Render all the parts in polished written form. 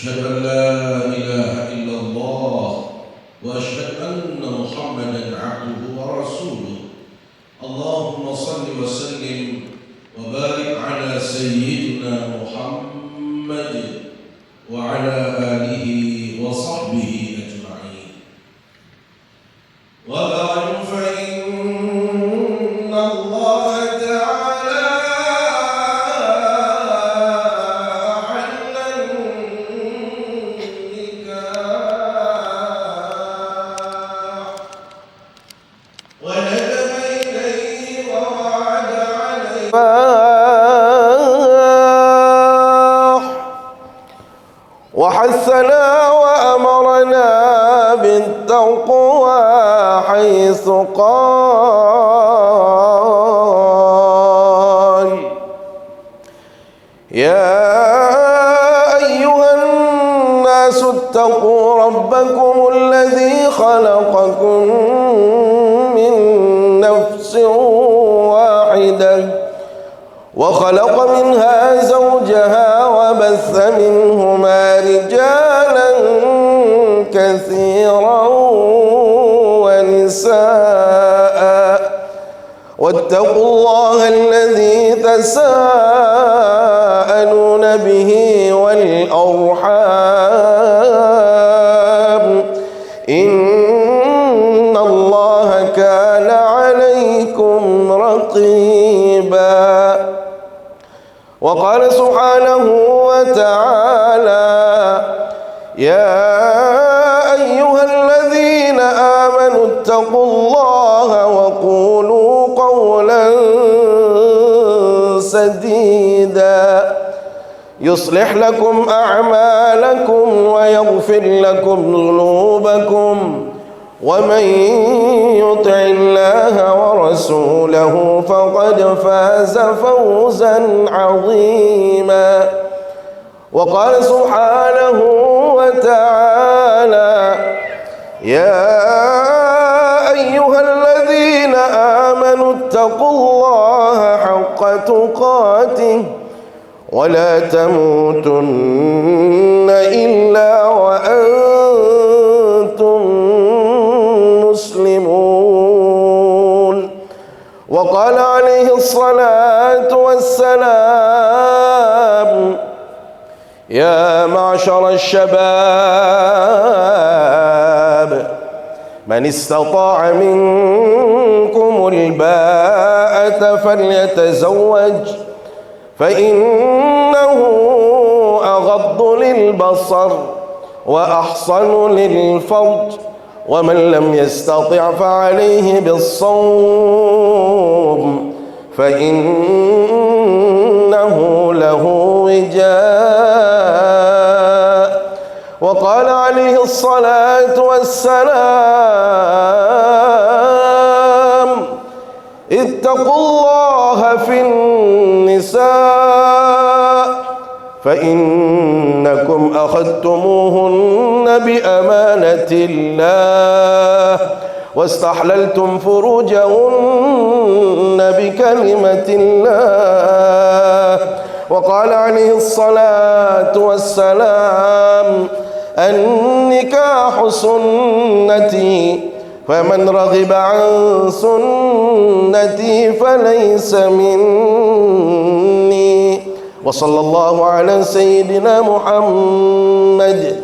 أشهد أن لا إله إلا الله وأشهد أن محمدا عبده ورسوله. اللهم صل وسلم وبارك على سيدنا محمد وعلى آله وصحبه أجمعين. وبعد فإن الله تعالى أحل النكاح وندب إليه ووعد عليه وحثنا وأمرنا بالتقوى حيث قال: يا أيها الناس اتقوا ربكم الذي خلقكم من نفس واحدة وخلق منها زوجها وبث منهما رجالا كثيرا ونساء واتقوا الله الذي تساءلون به والأرحام إن الله كان عليكم رقيبا. وقال سبحانه وتعالى: يا أيها الذين آمنوا اتقوا الله وقولوا قولا سديدا يصلح لكم أعمالكم ويغفر لكم ذنوبكم ومن يطع الله ورسوله فقد فاز فوزا عظيما. وقال سبحانه وتعالى: يا أيها الذين آمنوا اتقوا الله حق تقاته ولا تموتن إلا وأنتم مسلمون. وقال عليه الصلاة والسلام: يا معشر الشباب من استطاع منكم الباءة فليتزوج فإنه أغض للبصر وأحصن للفرج ومن لم يستطع فعليه بالصوم فإنه له وجاء. وقال عليه الصلاة والسلام: اتقوا الله في النساء فإنكم أخذتموهن بأمانة الله واستحللتم فروجهن بكلمة الله. وقال عليه الصلاة والسلام: النكاح سنتي فمن رغب عن سنتي فليس مني. وصلى الله على سيدنا محمد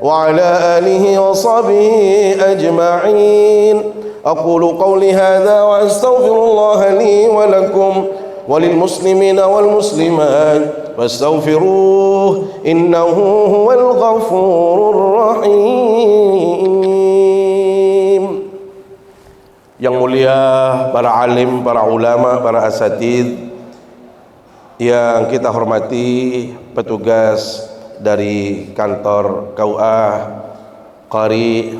وعلى آله وصحبه أجمعين. أقول قولي هذا وأستغفر الله لي ولكم وللمسلمين والمسلمات فاستغفروه إنه هو الغفور الرحيم. Yang mulia para alim, para ulama, para asatidz yang kita hormati, petugas dari kantor KUA Qari,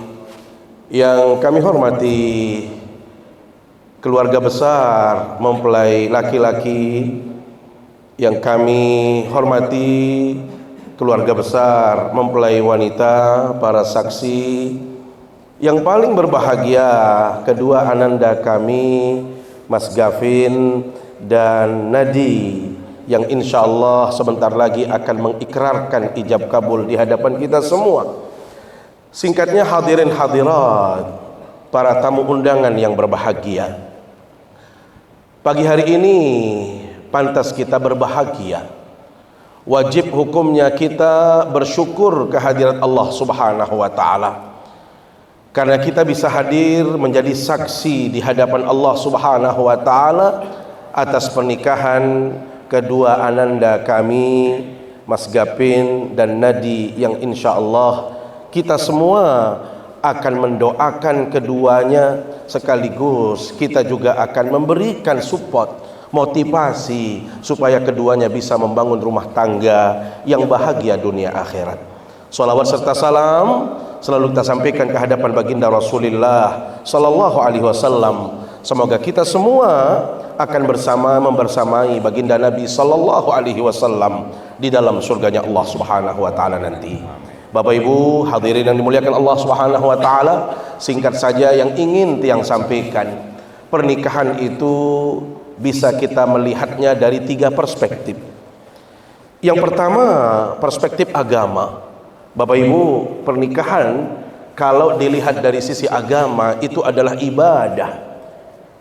yang kami hormati keluarga besar mempelai laki-laki, yang kami hormati keluarga besar mempelai wanita, para saksi, yang paling berbahagia kedua ananda kami Mas Gavin dan Nadi yang insya Allah sebentar lagi akan mengikrarkan ijab kabul di hadapan kita semua. Singkatnya, hadirin hadirat, para tamu undangan yang berbahagia, pagi hari ini pantas kita berbahagia. Wajib hukumnya kita bersyukur kehadirat Allah Subhanahu wa taala, karena kita bisa hadir menjadi saksi di hadapan Allah Subhanahu wa taala atas pernikahan kedua ananda kami, Mas Gapin dan Nadi, yang insya Allah kita semua akan mendoakan keduanya, sekaligus kita juga akan memberikan support, motivasi supaya keduanya bisa membangun rumah tangga yang bahagia dunia akhirat. Salawat serta salam selalu kita sampaikan ke hadapan baginda Rasulullah sallallahu alaihi wasallam. Semoga kita semua akan membersamai baginda Nabi sallallahu alaihi wasallam di dalam surganya Allah Subhanahu wa taala nanti. Bapak Ibu hadirin yang dimuliakan Allah Subhanahu wa taala, singkat saja yang ingin tiang sampaikan, pernikahan itu bisa kita melihatnya dari 3 perspektif. Yang pertama, perspektif agama. Bapak Ibu, pernikahan kalau dilihat dari sisi agama itu adalah ibadah.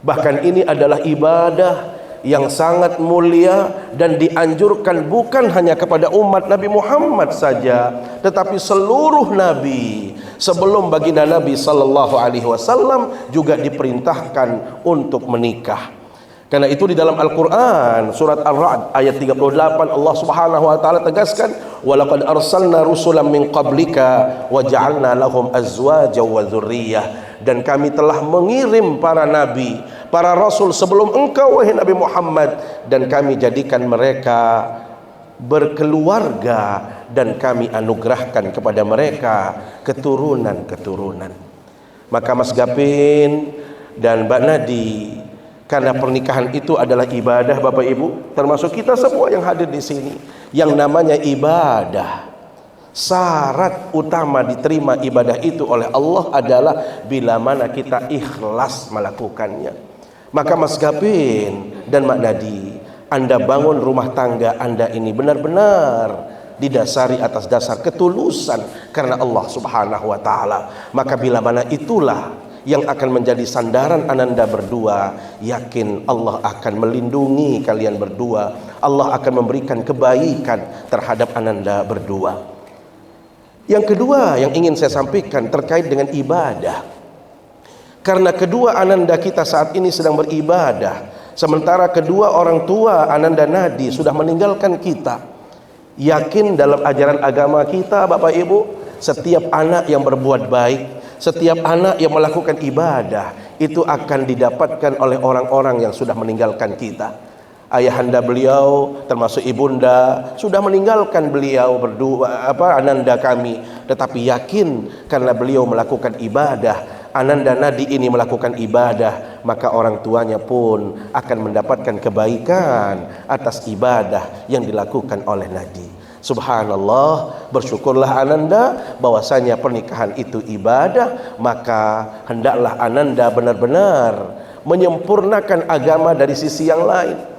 Bahkan ini adalah ibadah yang sangat mulia dan dianjurkan bukan hanya kepada umat Nabi Muhammad saja, tetapi seluruh nabi sebelum baginda Nabi sallallahu alaihi wasallam juga diperintahkan untuk menikah. Karena itu di dalam Al-Qur'an surat Ar-Ra'd ayat 38 Allah Subhanahu wa taala tegaskan, "Wa laqad arsalna rusulan min qablika wa ja'alna lahum azwajan wa dzurriyyah." Dan kami telah mengirim para nabi, para rasul sebelum engkau wahai Nabi Muhammad, dan kami jadikan mereka berkeluarga dan kami anugerahkan kepada mereka keturunan-keturunan. Maka Mas Gapin dan Mbak Nadi, karena pernikahan itu adalah ibadah Bapak Ibu, termasuk kita semua yang hadir di sini, yang namanya ibadah, syarat utama diterima ibadah itu oleh Allah adalah bila mana kita ikhlas melakukannya. Maka Mas Gapin dan Mak Nadi, Anda bangun rumah tangga Anda ini benar-benar didasari atas dasar ketulusan karena Allah Subhanahu wa taala. Maka bila mana itulah yang akan menjadi sandaran ananda berdua, yakin Allah akan melindungi kalian berdua. Allah akan memberikan kebaikan terhadap ananda berdua. Yang kedua yang ingin saya sampaikan terkait dengan ibadah. Karena kedua ananda kita saat ini sedang beribadah, sementara kedua orang tua ananda Nadi sudah meninggalkan kita. Yakin dalam ajaran agama kita Bapak Ibu, setiap anak yang berbuat baik, setiap anak yang melakukan ibadah itu akan didapatkan oleh orang-orang yang sudah meninggalkan kita. Ayahanda beliau termasuk ibunda sudah meninggalkan beliau berdua, ananda kami, tetapi yakin karena beliau melakukan ibadah, ananda Nadi ini melakukan ibadah, maka orang tuanya pun akan mendapatkan kebaikan atas ibadah yang dilakukan oleh Nadi. Subhanallah, bersyukurlah ananda bahwasanya pernikahan itu ibadah, maka hendaklah ananda benar-benar menyempurnakan agama dari sisi yang lain.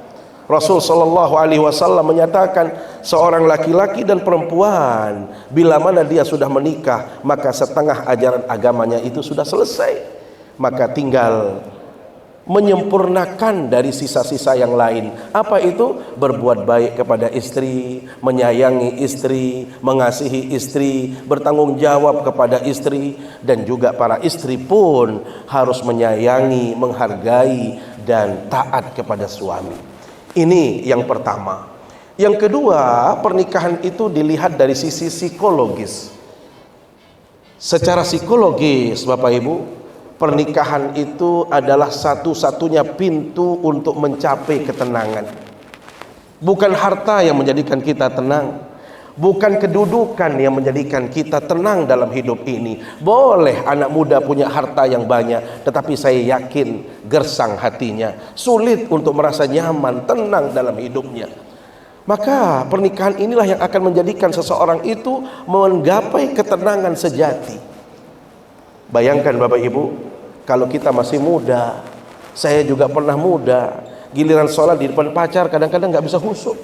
Rasul sallallahu alaihi wasallam menyatakan, seorang laki-laki dan perempuan bila mana dia sudah menikah, maka setengah ajaran agamanya itu sudah selesai. Maka tinggal menyempurnakan dari sisa-sisa yang lain. Apa itu? Berbuat baik kepada istri, menyayangi istri, mengasihi istri, bertanggung jawab kepada istri, dan juga para istri pun harus menyayangi, menghargai dan taat kepada suami. Ini yang pertama. Yang kedua, pernikahan itu dilihat dari sisi psikologis. Secara psikologis Bapak Ibu, pernikahan itu adalah satu-satunya pintu untuk mencapai ketenangan. Bukan harta yang menjadikan kita tenang, bukan kedudukan yang menjadikan kita tenang dalam hidup ini. Boleh anak muda punya harta yang banyak, tetapi saya yakin gersang hatinya, sulit untuk merasa nyaman, tenang dalam hidupnya. Maka pernikahan inilah yang akan menjadikan seseorang itu menggapai ketenangan sejati. Bayangkan Bapak Ibu, kalau kita masih muda, saya juga pernah muda, giliran sholat di depan pacar kadang-kadang gak bisa khusyuk.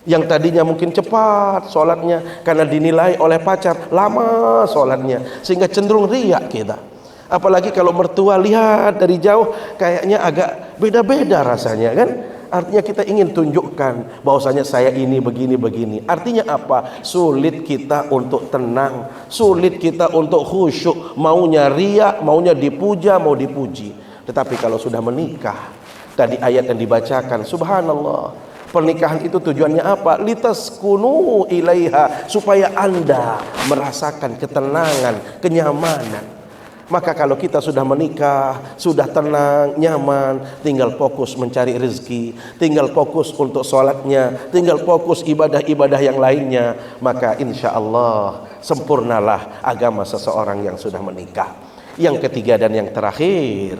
Yang tadinya mungkin cepat sholatnya karena dinilai oleh pacar lama sholatnya, sehingga cenderung riak kita. Apalagi kalau mertua lihat dari jauh kayaknya agak beda-beda rasanya kan. Artinya kita ingin tunjukkan bahwasanya saya ini begini-begini. Artinya apa? Sulit kita untuk tenang, sulit kita untuk khusyuk, maunya riak, maunya dipuja, mau dipuji. Tetapi kalau sudah menikah, tadi ayat yang dibacakan, subhanallah, pernikahan itu tujuannya apa? Litaskunu ilaiha, supaya Anda merasakan ketenangan, kenyamanan. Maka kalau kita sudah menikah, sudah tenang, nyaman, tinggal fokus mencari rezeki, tinggal fokus untuk sholatnya, tinggal fokus ibadah-ibadah yang lainnya, maka insya Allah sempurnalah agama seseorang yang sudah menikah. Yang ketiga dan yang terakhir,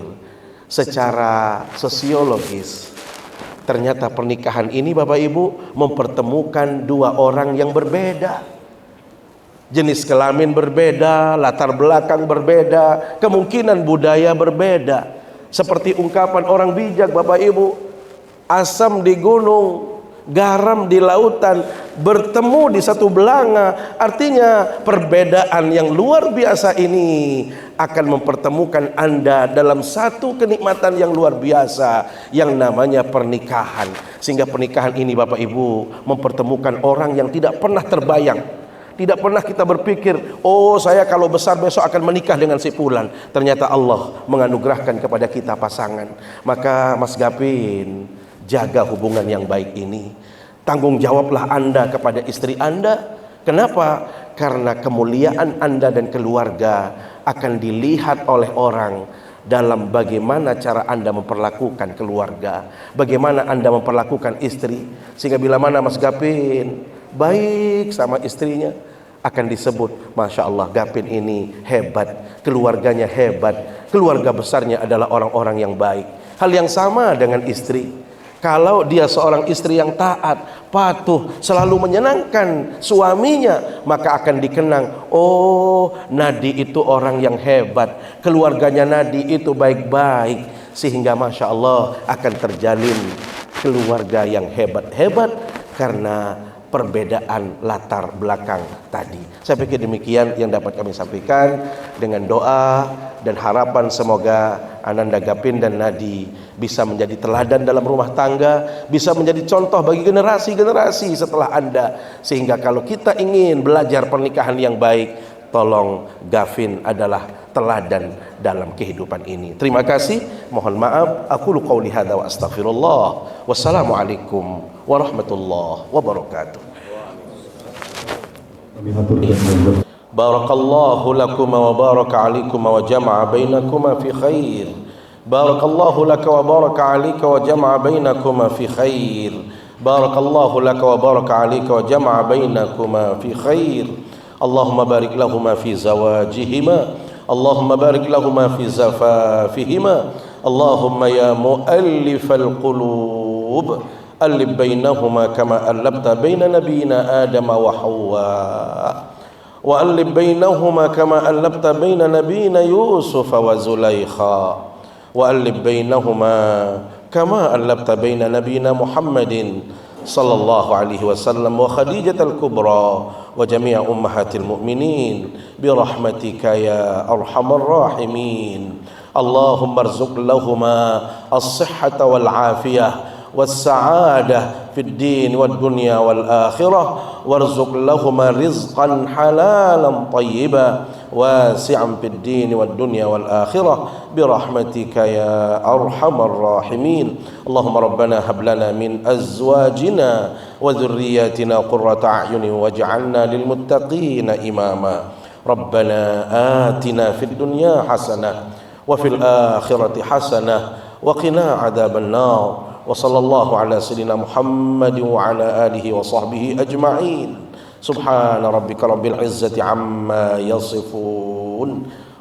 secara sosiologis, ternyata pernikahan ini Bapak Ibu mempertemukan dua orang yang berbeda. Jenis kelamin berbeda, latar belakang berbeda, kemungkinan budaya berbeda. Seperti ungkapan orang bijak Bapak Ibu, asam di gunung, garam di lautan, bertemu di satu belanga. Artinya perbedaan yang luar biasa ini akan mempertemukan Anda dalam satu kenikmatan yang luar biasa yang namanya pernikahan. Sehingga pernikahan ini Bapak Ibu mempertemukan orang yang tidak pernah terbayang. Tidak pernah kita berpikir, oh saya kalau besar besok akan menikah dengan si fulan. Ternyata Allah menganugerahkan kepada kita pasangan. Maka Mas Gapin, jaga hubungan yang baik ini. Tanggung jawablah Anda kepada istri Anda. Kenapa? Karena kemuliaan Anda dan keluarga akan dilihat oleh orang dalam bagaimana cara Anda memperlakukan keluarga, bagaimana Anda memperlakukan istri. Sehingga bila mana Mas Gapin baik sama istrinya, akan disebut Masya Allah, Gapin ini hebat, keluarganya hebat, keluarga besarnya adalah orang-orang yang baik. Hal yang sama dengan istri. Kalau dia seorang istri yang taat, patuh, selalu menyenangkan suaminya, maka akan dikenang, oh Nadi itu orang yang hebat, keluarganya Nadi itu baik-baik. Sehingga Masya Allah akan terjalin keluarga yang hebat-hebat karena perbedaan latar belakang tadi. Saya pikir demikian yang dapat kami sampaikan, dengan doa dan harapan semoga Ananda Gapin dan Nadi bisa menjadi teladan dalam rumah tangga, bisa menjadi contoh bagi generasi-generasi setelah Anda. Sehingga kalau kita ingin belajar pernikahan yang baik, tolong Gapin adalah teladan dalam kehidupan ini. Terima kasih, mohon maaf, aku qauli hadza wa astaghfirullah. Wassalamualaikum warahmatullahi wabarakatuh. Barakallahu lakum wa baraka alaikum wa jama'a bainakuma fi khair. Barakallahu laka wa baraka alaika wa jama'a bainakuma fi khair. Barakallahu laka wa baraka alaika wa jama'a bainakuma fi khair. Allahumma barik lahuma fi zawajihima. Allahumma barik lahuma fi zafafihima. Allahumma ya mu'allifal qulub, alif bainahuma kama allabta baina nabiyina Adam wa Hawa, wa alif bainahuma kama allabta baina nabiyina Yusuf wa Zulaikha, wa alif bainahuma kama allabta baina nabiyina Muhammadin sallallahu alaihi wasallam wa Khadijah al-Kubra wa jami'a ummahatil mu'minin birahmatika ya arhamar rahimin. Allahumma arzuq lahuma as-sihhata wal afiyah والسعادة في الدين والدنيا والآخرة وارزق لهما رزقا حلالا طيبا واسعا في الدين والدنيا والآخرة برحمتك يا أرحم الراحمين. اللهم ربنا هب لنا من أزواجنا وذرياتنا قرة أعين واجعلنا للمتقين إماما. ربنا آتنا في الدنيا حسنة وفي الآخرة حسنة وقنا عذاب النار. وصلى الله على سيدنا محمد وعلى آله وصحبه أجمعين. سبحان ربك رب العزة عما يصفون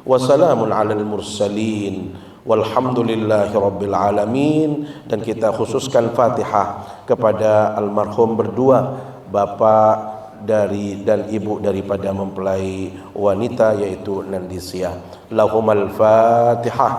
وسلام على المرسلين والحمد لله رب العالمين. Dan kita khususkan Fatihah kepada almarhum berdua, bapak dari dan ibu daripada mempelai wanita yaitu Nandisia. Lahumal Fatihah.